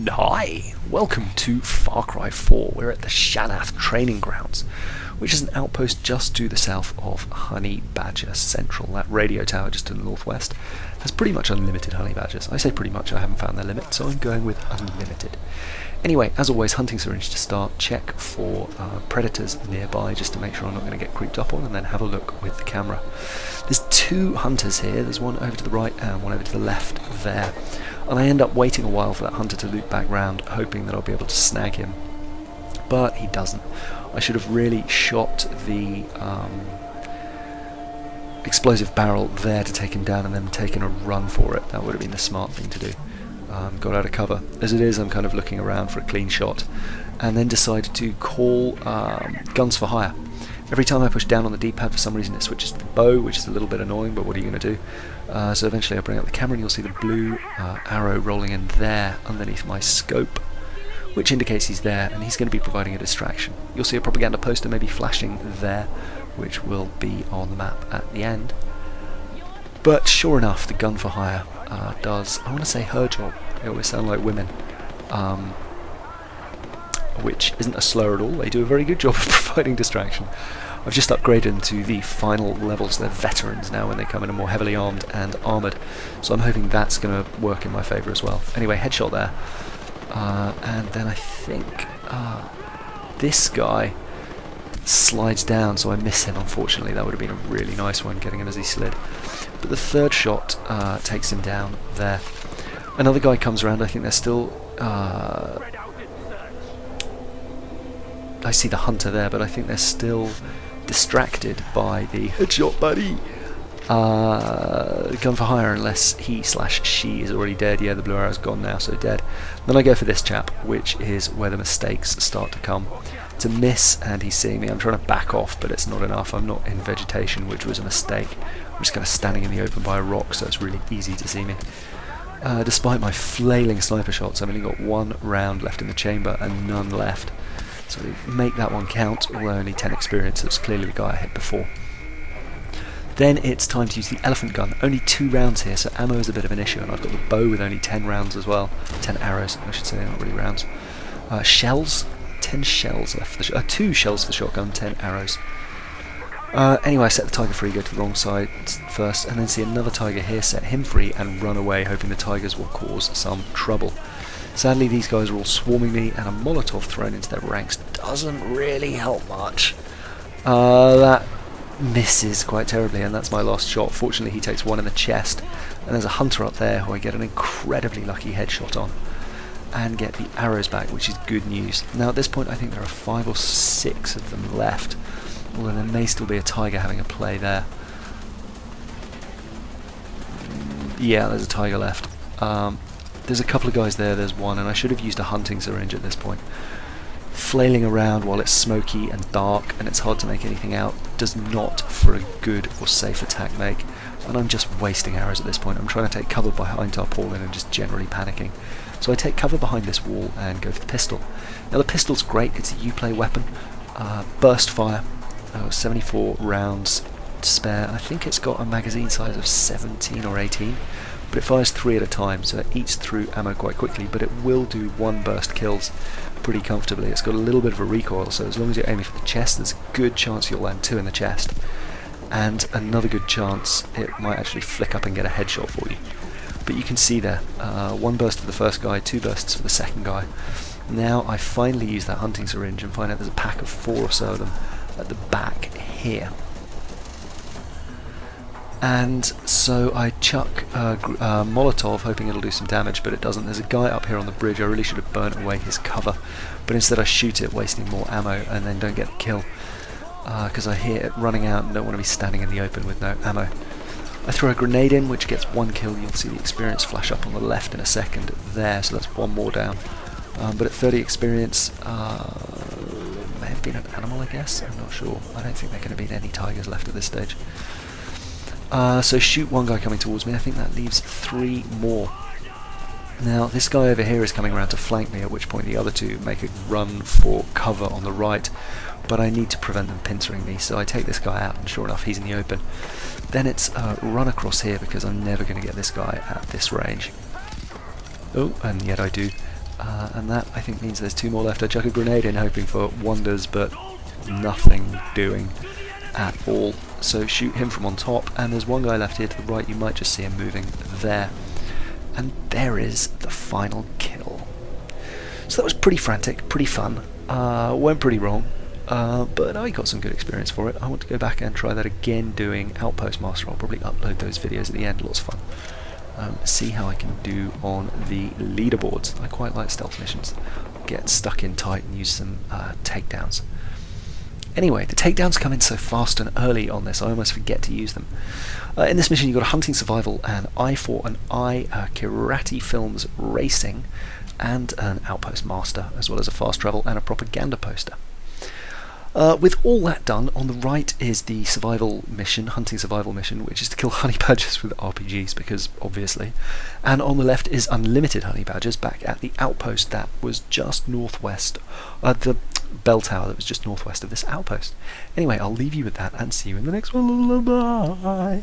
Hi, welcome to Far Cry 4. We're at the Shanath Training Grounds, which is an outpost just to the south of Honey Badger Central. That radio tower just to the northwest has pretty much unlimited honey badgers. I say pretty much, I haven't found their limit, so I'm going with unlimited. Anyway, as always, hunting syringe to start. Check for predators nearby just to make sure I'm not going to get creeped up on, and then have a look with the camera. There's two hunters here. There's one over to the right and one over to the left there. And I end up waiting a while for that hunter to loop back round, hoping that I'll be able to snag him. But he doesn't. I should have really shot the explosive barrel there to take him down and then taken a run for it. That would have been the smart thing to do. Got out of cover. As it is, I'm kind of looking around for a clean shot, and then decided to call guns for hire. Every time I push down on the D-pad, for some reason it switches to the bow, which is a little bit annoying, but what are you going to do? So eventually I bring up the camera and you'll see the blue arrow rolling in there underneath my scope, which indicates he's there, and he's going to be providing a distraction. You'll see a propaganda poster maybe flashing there, which will be on the map at the end. But sure enough, the gun for hire does, I want to say her job, they always sound like women, which isn't a slur at all. They do a very good job of providing distraction. I've just upgraded them to the final levels. They're veterans now when they come in, are more heavily armed and armoured, so I'm hoping that's going to work in my favour as well. Anyway, headshot there, and then I think this guy slides down, so I miss him unfortunately. That would have been a really nice one, getting him as he slid. But the third shot takes him down there. Another guy comes around. I think they're still I see the hunter there, but I think they're still distracted by the headshot buddy gun for hire, unless he/she is already dead. Yeah, the blue arrow's gone now, so dead. Then I go for this chap, which is where the mistakes start to come. It's a miss, and he's seeing me. I'm trying to back off, but it's not enough. I'm not in vegetation, which was a mistake. I'm just kind of standing in the open by a rock, so it's really easy to see me. Despite my flailing sniper shots, I've only got one round left in the chamber and none left. So make that one count, although only 10 experience. It's clearly the guy I hit before. Then it's time to use the elephant gun. Only 2 rounds here, so ammo is a bit of an issue, and I've got the bow with only 10 rounds as well. 10 arrows, I should say, they're not really rounds. Shells, 10 shells left for the 2 shells for the shotgun, 10 arrows. Anyway, I set the tiger free, go to the wrong side first, and then see another tiger here, set him free, and run away, hoping the tigers will cause some trouble. Sadly, these guys are all swarming me, and a Molotov thrown into their ranks doesn't really help much. That misses quite terribly, and that's my last shot. Fortunately, he takes one in the chest, and there's a hunter up there who I get an incredibly lucky headshot on, and get the arrows back, which is good news. Now at this point, I think there are 5 or 6 of them left, although there may still be a tiger having a play there. Yeah, there's a tiger left. There's a couple of guys there, there's one, and I should have used a hunting syringe at this point. Flailing around while it's smoky and dark and it's hard to make anything out does not, for a good or safe attack, make, and I'm just wasting arrows at this point. I'm trying to take cover behind tarpaulin and just generally panicking. So I take cover behind this wall and go for the pistol. Now the pistol's great, it's a Uplay weapon, burst fire, 74 rounds to spare, and I think it's got a magazine size of 17 or 18. But it fires 3 at a time, so it eats through ammo quite quickly, but it will do 1 burst kills pretty comfortably. It's got a little bit of a recoil, so as long as you're aiming for the chest, there's a good chance you'll land 2 in the chest, and another good chance it might actually flick up and get a headshot for you. But you can see there, 1 burst for the first guy, 2 bursts for the second guy. Now I finally use that hunting syringe and find out there's a pack of 4 or so of them at the back here. And so I chuck Molotov, hoping it'll do some damage, but it doesn't. There's a guy up here on the bridge. I really should have burnt away his cover, but instead I shoot it, wasting more ammo, and then don't get the kill, because I hear it running out and don't want to be standing in the open with no ammo. I throw a grenade in, which gets 1 kill. You'll see the experience flash up on the left in a second there, so that's 1 more down. But at 30 experience, it may have been an animal, I guess. I'm not sure. I don't think there are going to be any tigers left at this stage. So shoot 1 guy coming towards me. I think that leaves 3 more. Now this guy over here is coming around to flank me, at which point the other 2 make a run for cover on the right, but I need to prevent them pincering me, so I take this guy out, and sure enough he's in the open. Then it's run across here, because I'm never going to get this guy at this range. Oh, and yet I do. and that I think means there's 2 more left. I chuck a grenade in hoping for wonders, but nothing doing at all. So shoot him from on top, and there's 1 guy left here to the right. You might just see him moving there. And there is the final kill. So that was pretty frantic, pretty fun. Went pretty wrong, but I got some good experience for it. I want to go back and try that again doing Outpost Master. I'll probably upload those videos at the end, lots of fun. See how I can do on the leaderboards. I quite like stealth missions. Get stuck in tight and use some takedowns. Anyway, the takedowns come in so fast and early on this, I almost forget to use them. In this mission you've got a hunting survival, an eye for an eye, Karate Films racing, and an outpost master, as well as a fast travel and a propaganda poster. With all that done, on the right is the survival mission, hunting survival mission, which is to kill honey badgers with RPGs, because obviously. And on the left is unlimited honey badgers back at the outpost that was just northwest, the bell tower that was just northwest of this outpost. Anyway, I'll leave you with that and see you in the next one. Bye!